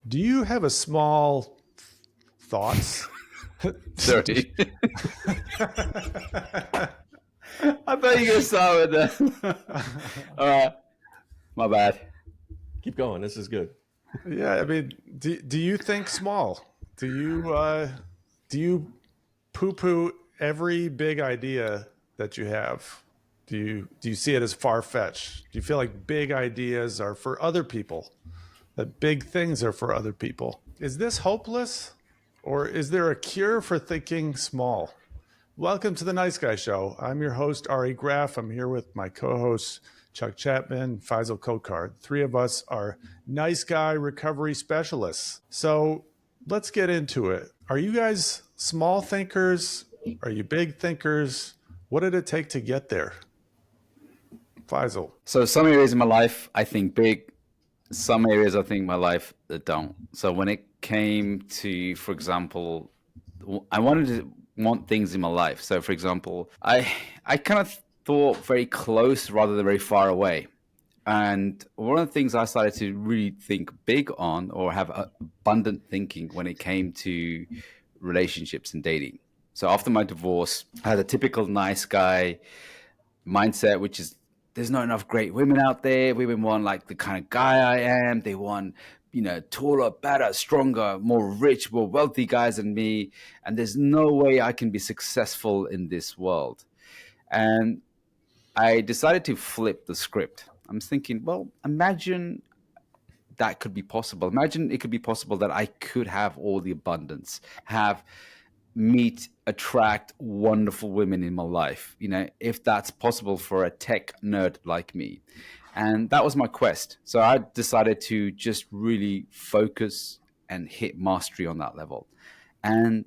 Do you have a small thoughts? Sorry. I thought you were going to start with that. All right. My bad. Keep going. This is good. Yeah, I mean, do you think small? Do you poo poo every big idea that you have? Do you see it as far fetched? Do you feel like big ideas are for other people? That big things are for other people? Is this hopeless, or is there a cure for thinking small? Welcome to the Nice Guy Show. I'm your host, Ari Graff. I'm here with my co-hosts, Chuck Chapman, Faisal Kokard. Three of us are nice guy recovery specialists. So let's get into it. Are you guys small thinkers? Are you big thinkers? What did it take to get there? Faisal. So some areas in my life, I think big. Some areas I think in my life that don't. So when it came to, for example, I wanted to want things in my life. So for example, I kind of thought very close rather than very far away. And one of the things I started to really think big on or have abundant thinking when it came to relationships and dating. So after my divorce, I had a typical nice guy mindset, which is there's not enough great women out there. Women want like the kind of guy I am. They want, taller, better, stronger, more rich, more wealthy guys than me. And there's no way I can be successful in this world. And I decided to flip the script. I'm thinking, well, imagine that could be possible. Imagine it could be possible that I could have all the abundance, attract wonderful women in my life, if that's possible for a tech nerd like me. And that was my quest. So I decided to just really focus and hit mastery on that level. And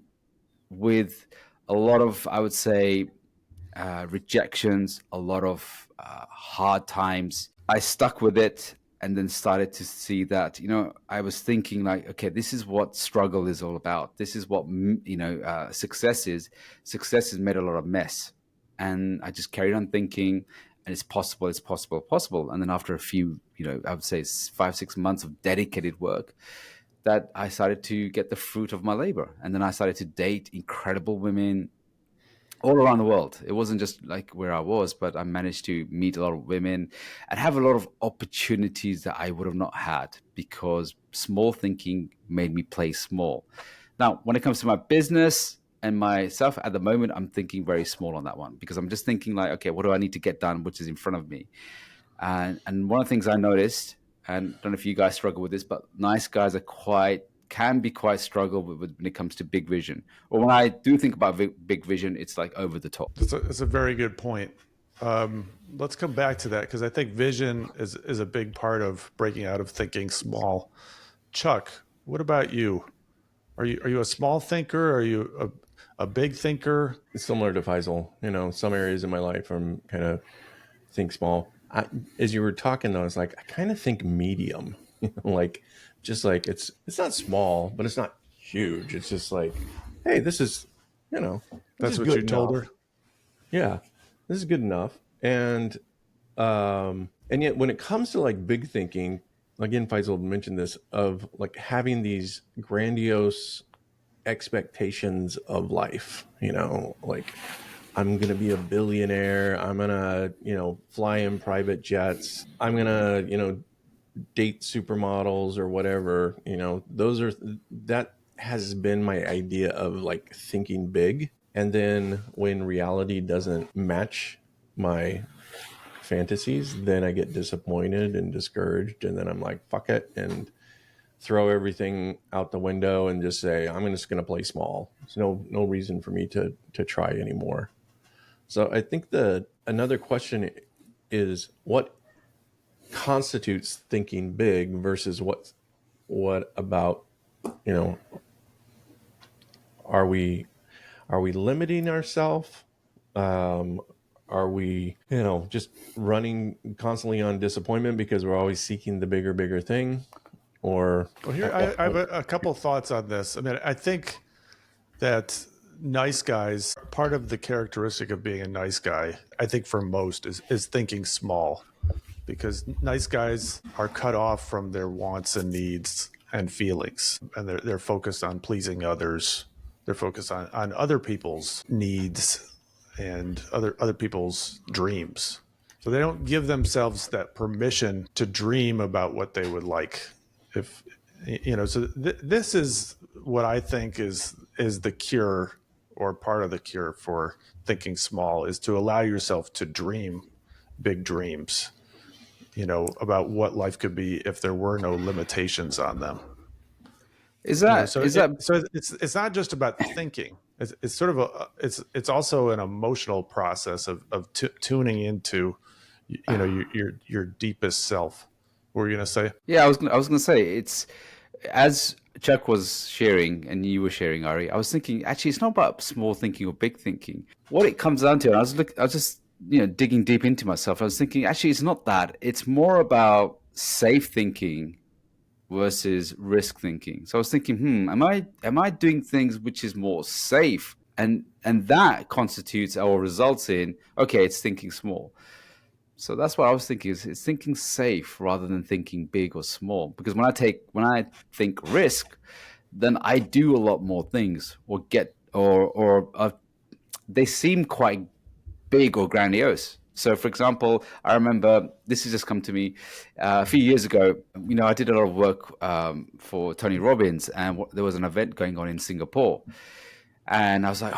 with a lot of, I would say, rejections, a lot of hard times, I stuck with it and then started to see that, I was thinking like, okay, this is what struggle is all about. This is what, success is. Success has made a lot of mess. And I just carried on thinking, and it's possible, it's possible, possible. And then after a few, I would say 5-6 months of dedicated work, that I started to get the fruit of my labor. And then I started to date incredible women all around the world. It wasn't just like where I was, but I managed to meet a lot of women and have a lot of opportunities that I would have not had because small thinking made me play small. Now, when it comes to my business and myself at the moment, I'm thinking very small on that one because I'm just thinking like, okay, what do I need to get done, which is in front of me? And one of the things I noticed, and I don't know if you guys struggle with this, but nice guys can be quite struggle with when it comes to big vision. Or when I do think about big vision, it's like over the top. It's a very good point. Let's come back to that because I think vision is a big part of breaking out of thinking small. Chuck, what about you? Are you a small thinker? Are you a big thinker? Similar to Faisal, some areas in my life I'm kind of think small. As you were talking though, I was like, I kind of think medium, like just like it's not small, but it's not huge. It's just like, hey, this is, That's what you told her. Yeah, this is good enough. And yet when it comes to like big thinking, again, Faisal mentioned this of like having these grandiose expectations of life, like I'm going to be a billionaire. I'm going to, fly in private jets. I'm going to, date supermodels or whatever, that has been my idea of like thinking big. And then when reality doesn't match my fantasies, then I get disappointed and discouraged. And then I'm like, fuck it. And throw everything out the window and just say, I'm just going to play small. There's no reason for me to try anymore. So I think another question is what constitutes thinking big versus what about, are we limiting ourselves? Are we, just running constantly on disappointment because we're always seeking the bigger thing? Or well, here I have a couple thoughts on this. I mean, I think that nice guys, part of the characteristic of being a nice guy, I think for most is thinking small, because nice guys are cut off from their wants and needs and feelings, and they're focused on pleasing others. They're focused on other people's needs and other people's dreams. So they don't give themselves that permission to dream about what they would like. If so this is what I think is the cure, or part of the cure for thinking small, is to allow yourself to dream big dreams, about what life could be if there were no limitations on them. Is You know, that so is that it's not just about thinking. It's sort of it's also an emotional process of tuning into, your deepest self. What were you gonna say? Yeah, I was gonna say, it's, as Chuck was sharing and you were sharing, Ari. I was thinking, actually, it's not about small thinking or big thinking. What it comes down to, and I was just digging deep into myself. I was thinking, actually, it's not that. It's more about safe thinking versus risk thinking. So I was thinking, am I doing things which is more safe, and that constitutes or results in, okay, it's thinking small. So that's what I was thinking, is it's thinking safe rather than thinking big or small. Because when I think risk, then I do a lot more things, or get or they seem quite big or grandiose. So, for example, I remember, this has just come to me a few years ago. I did a lot of work for Tony Robbins, and there was an event going on in Singapore. And I was like,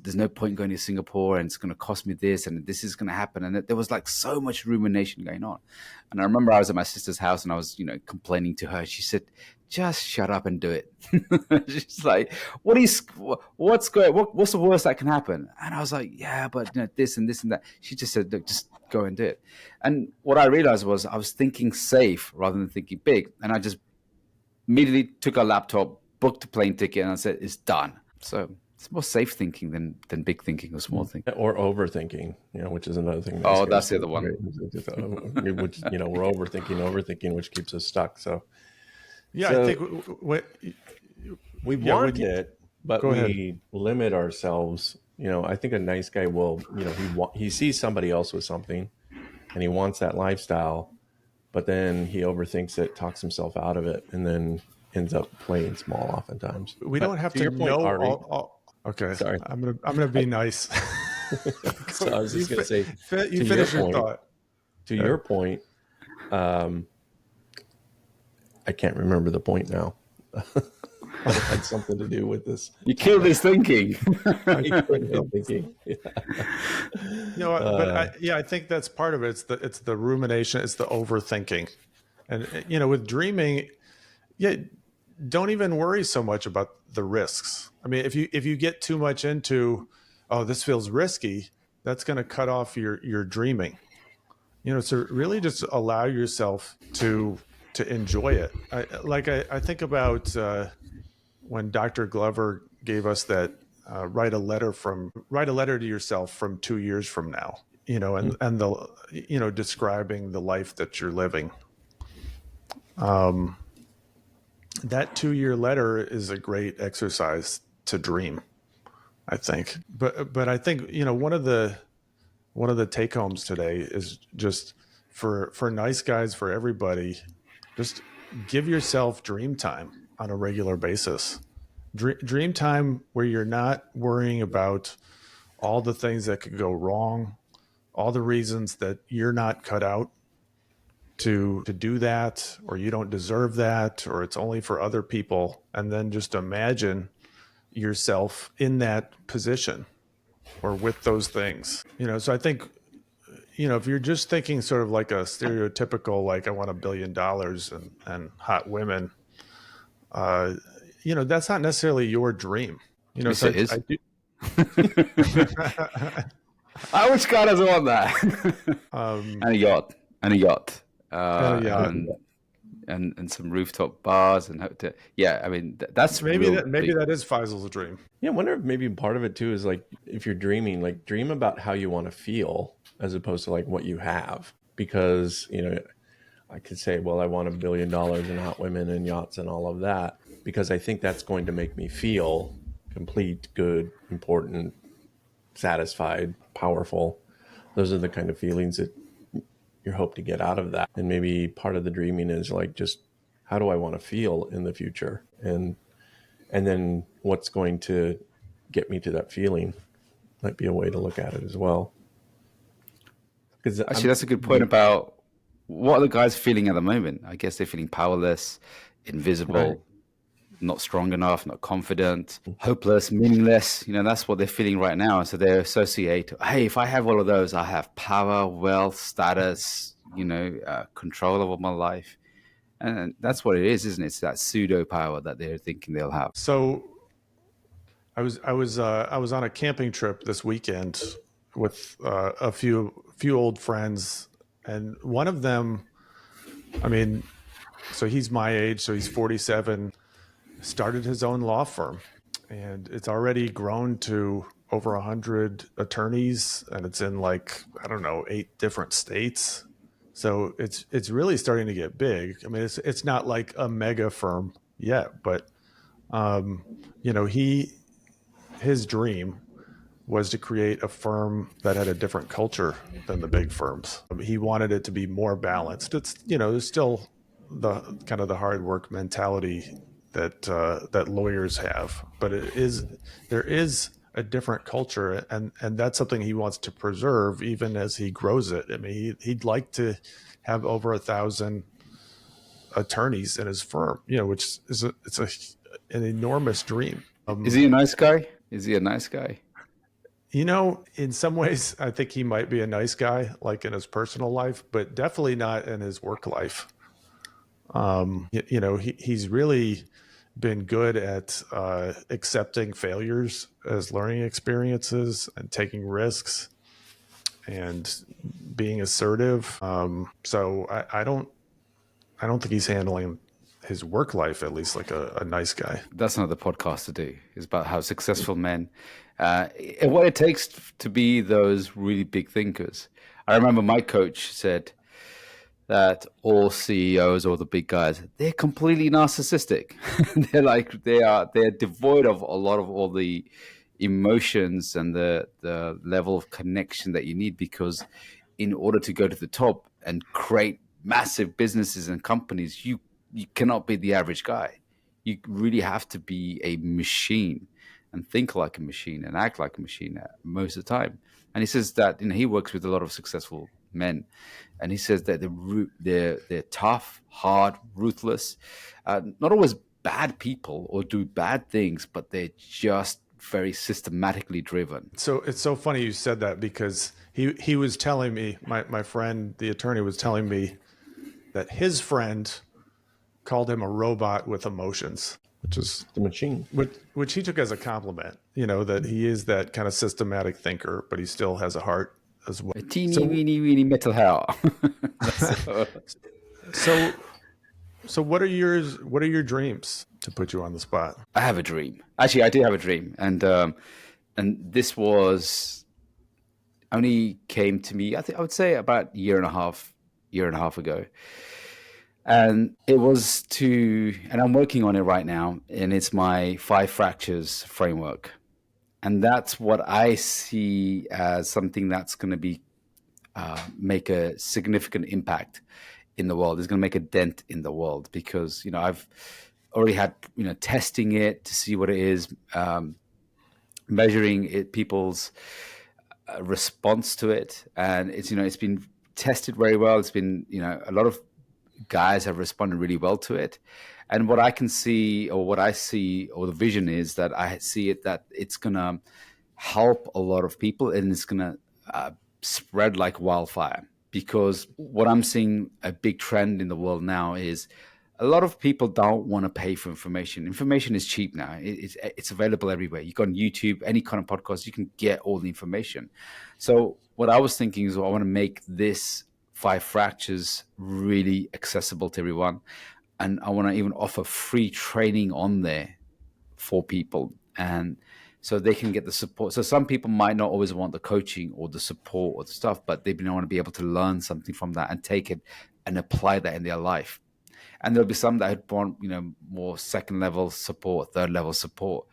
there's no point going to Singapore, and it's going to cost me this, and this is going to happen. And there was like so much rumination going on. And I remember I was at my sister's house, and I was, complaining to her. She said, "Just shut up and do it." She's like, what's the worst that can happen? And I was like, yeah, but this and this and that. She just said, look, just go and do it. And what I realized was I was thinking safe rather than thinking big. And I just immediately took a laptop, booked a plane ticket, and I said, it's done. So it's more safe thinking than big thinking or small thinking. Or overthinking, which is another thing. Oh, that's the other one. Which, we're overthinking, which keeps us stuck. So, Yeah, I think we want you, it, but we limit ourselves. I think a nice guy will, he sees somebody else with something, and he wants that lifestyle, but then he overthinks it, talks himself out of it, and then ends up playing small. Oftentimes, we don't have to know all. Okay, sorry, I'm gonna be nice. So I was just gonna say, you finish your thought. To your point, I can't remember the point now. It had something to do with this. You killed his thinking. Thinking. Yeah. I think that's part of it. It's the rumination. It's the overthinking, and with dreaming, don't even worry so much about the risks. I mean, if you get too much into, oh, this feels risky, that's going to cut off your dreaming. So really just allow yourself to enjoy it. I think about when Dr. Glover gave us that write a letter to yourself from 2 years from now. And the describing the life that you're living. That 2-year letter is a great exercise to dream, I think. But I think one of the take homes today is just for nice guys, for everybody, just give yourself dream time on a regular basis. Dream time where you're not worrying about all the things that could go wrong, all the reasons that you're not cut out to do that, or you don't deserve that, or it's only for other people. And then just imagine yourself in that position or with those things. So I think, if you're just thinking sort of like a stereotypical, like I want $1 billion and hot women, that's not necessarily your dream. Yes, so it is. I do. I wish God doesn't want that. And a yacht. And some rooftop bars and I mean that's maybe that is Faisal's dream. Yeah, I wonder if maybe part of it too is like, if you're dreaming, like dream about how you want to feel as opposed to like what you have. Because I could say, well, I want $1 billion and hot women and yachts and all of that, because I think that's going to make me feel complete, good, important, satisfied, powerful. Those are the kind of feelings that you hope to get out of that. And maybe part of the dreaming is like just how do I want to feel in the future, and then what's going to get me to that feeling might be a way to look at it as well. Because Actually, that's a good point about what are the guys feeling at the moment. I guess they're feeling powerless, invisible, right. not strong enough, not confident, hopeless, meaningless. That's what they're feeling right now. So they associate, hey, if I have all of those, I have power, wealth, status, control over my life. And that's what it is, isn't it? It's that pseudo power that they're thinking they'll have. So I was on a camping trip this weekend with a few old friends, and one of them, I mean, so he's my age, so he's 47, started his own law firm, and it's already grown to over 100 attorneys, and it's in like, I don't know, 8 different states. So it's really starting to get big. I mean, it's not like a mega firm yet, but you know, his dream was to create a firm that had a different culture than the big firms. He wanted it to be more balanced. It's, there's still the kind of the hard work mentality that lawyers have, but there is a different culture, and that's something he wants to preserve even as he grows it. I mean, he'd like to have over 1,000 attorneys in his firm, which is an enormous dream. Is he a nice guy? Is he a nice guy? In some ways, I think he might be a nice guy, like in his personal life, but definitely not in his work life. He's really been good at accepting failures as learning experiences and taking risks and being assertive. So I don't think he's handling his work life, at least, like a nice guy. That's another podcast to do. It's about how successful men, and what it takes to be those really big thinkers. I remember my coach said that all CEOs or the big guys, they're completely narcissistic. they're devoid of a lot of all the emotions and the level of connection that you need, because in order to go to the top and create massive businesses and companies, you cannot be the average guy. You really have to be a machine and think like a machine and act like a machine most of the time. And he says that he works with a lot of successful men, and he says that they're tough, hard, ruthless, not always bad people or do bad things, but they're just very systematically driven. So it's so funny you said that, because he was telling me, my friend, the attorney, was telling me that his friend called him a robot with emotions, which is The machine. which he took as a compliment, that he is that kind of systematic thinker, but he still has a heart as well. A teeny weeny metal heart. So what are your dreams, to put you on the spot? I have a dream. Actually, I do have a dream, and this was only came to me, I think I would say about a year and a half ago. And it was and I'm working on it right now, and it's my 5 fractures framework. And that's what I see as something that's going to be make a significant impact in the world. It's going to make a dent in the world, because I've already had testing it to see what it is, measuring it, people's response to it, and it's been tested very well. It's been a lot of guys have responded really well to it. And what I can see, or what I see, or the vision is that I see it, that it's going to help a lot of people, and it's going to spread like wildfire. Because what I'm seeing, a big trend in the world now, is a lot of people don't want to pay for information. Information is cheap now. It's available everywhere. You go on YouTube, any kind of podcast, you can get all the information. So what I was thinking is, I want to make this 5 fractures really accessible to everyone. And I want to even offer free training on there for people, and so they can get the support. So some people might not always want the coaching or the support or the stuff, but they want to be able to learn something from that and take it and apply that in their life. And there'll be some that want, more second level support, third level support.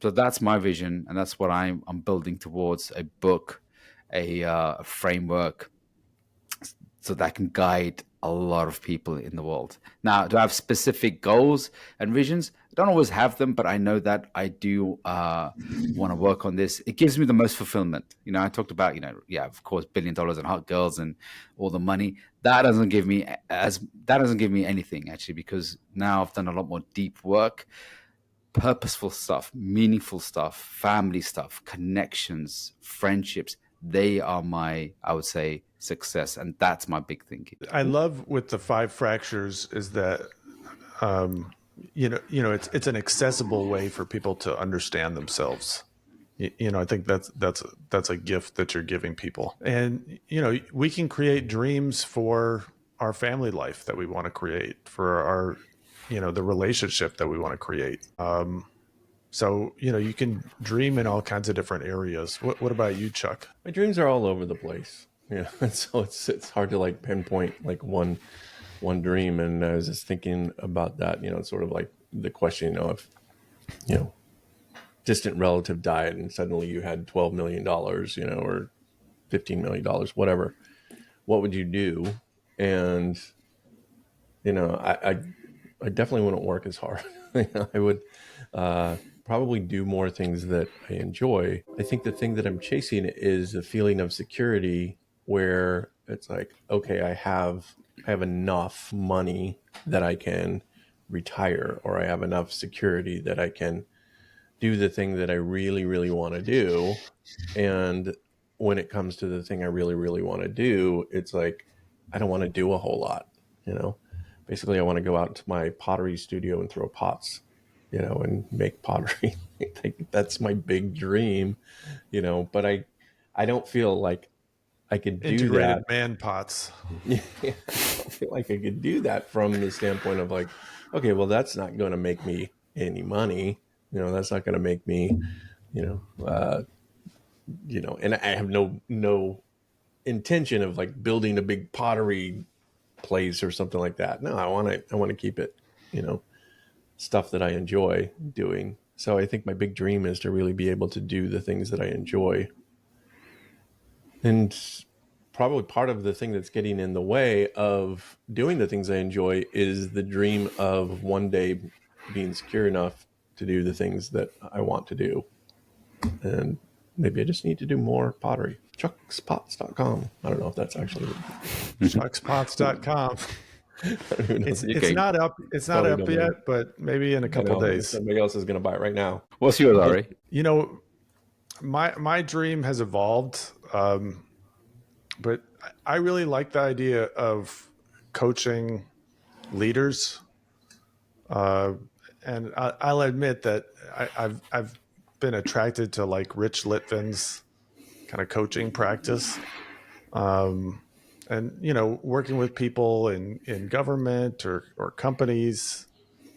So that's my vision, and that's what I'm building towards: a book, a framework, so that can guide a lot of people in the world. Now, do I have specific goals and visions? I don't always have them, but I know that I do want to work on this. It gives me the most fulfillment. I talked about, yeah, of course, $1 billion and hot girls and all the money. That doesn't give me anything actually, because now I've done a lot more deep work, purposeful stuff, meaningful stuff, family stuff, connections, friendships. They are my, I would say, success, and that's my big thinking. I love with the five fractures is that it's an accessible way for people to understand themselves. I think that's a gift that you're giving people, and we can create dreams for our family life that we want to create, for our the relationship that we want to create. So you can dream in all kinds of different areas. What about you, Chuck? My dreams are all over the place. And so it's hard to like pinpoint like one dream. And I was just thinking about that. It's sort of like the question, if distant relative died and suddenly you had $12 million, or $15 million, whatever. What would you do? And I definitely wouldn't work as hard. I would probably do more things that I enjoy. I think the thing that I'm chasing is a feeling of security where it's like, okay, I have enough money that I can retire, or I have enough security that I can do the thing that I really, really want to do. And when it comes to the thing I really, really want to do, it's like, I don't want to do a whole lot, Basically, I want to go out to my pottery studio and throw pots, and make pottery. I think that's my big dream, but I don't feel like I could do Integrated that. man pots. Yeah, I don't feel like I could do that from the standpoint of like, okay, well, that's not going to make me any money. That's not going to make me, and I have no intention of like building a big pottery place or something like that. No, I want to keep it, stuff that I enjoy doing. So I think my big dream is to really be able to do the things that I enjoy. And probably part of the thing that's getting in the way of doing the things I enjoy is the dream of one day being secure enough to do the things that I want to do. And maybe I just need to do more pottery. chuckspots.com. I don't know if that's actually chuckspots.com. It's not up. It's not up yet, but maybe in a couple days. Somebody else is going to buy it right now. What's yours, Ari? My dream has evolved, but I really like the idea of coaching leaders, and I'll admit that I've been attracted to like Rich Litvin's kind of coaching practice. And working with people in government or companies,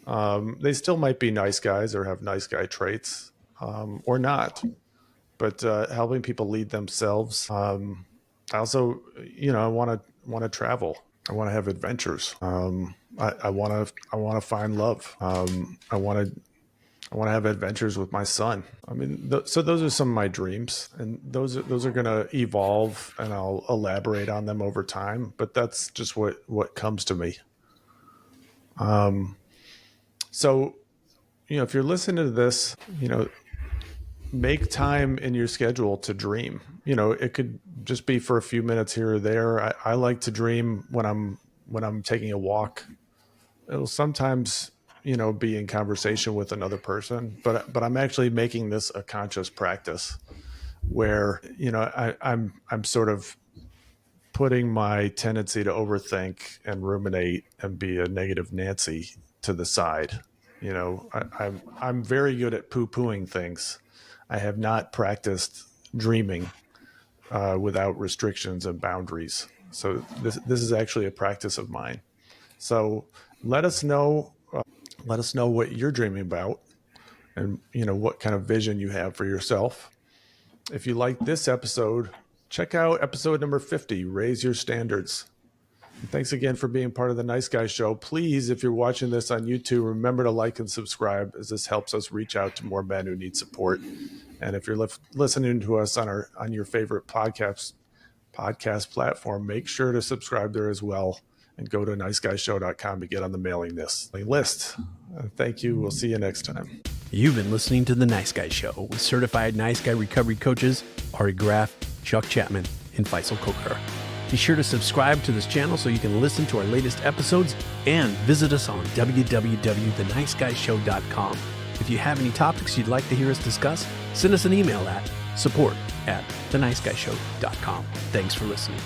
they still might be nice guys or have nice guy traits, or not, but helping people lead themselves. I also I want to travel. I want to have adventures. I want to find love. I want to have adventures with my son. I mean, so those are some of my dreams, and those are going to evolve, and I'll elaborate on them over time. But that's just what comes to me. So, if you're listening to this, make time in your schedule to dream. It could just be for a few minutes here or there. I like to dream when I'm taking a walk. It'll sometimes be in conversation with another person, but I'm actually making this a conscious practice where I'm sort of putting my tendency to overthink and ruminate and be a negative Nancy to the side. I'm very good at poo-pooing things. I have not practiced dreaming without restrictions and boundaries. So this is actually a practice of mine. So let us know what you're dreaming about, and what kind of vision you have for yourself. If you like this episode, check out episode number 50, Raise Your Standards. And thanks again for being part of the Nice Guy Show. Please, if you're watching this on YouTube, remember to like and subscribe, as this helps us reach out to more men who need support. And if you're listening to us on your favorite podcast platform, make sure to subscribe there as well. and go to niceguyshow.com to get on the mailing list. Thank you. We'll see you next time. You've been listening to The Nice Guy Show with certified Nice Guy recovery coaches Ari Graff, Chuck Chapman, and Faisal Kokar. Be sure to subscribe to this channel so you can listen to our latest episodes and visit us on www.theniceguyShow.com. If you have any topics you'd like to hear us discuss, send us an email at support@theniceguyShow.com. Thanks for listening.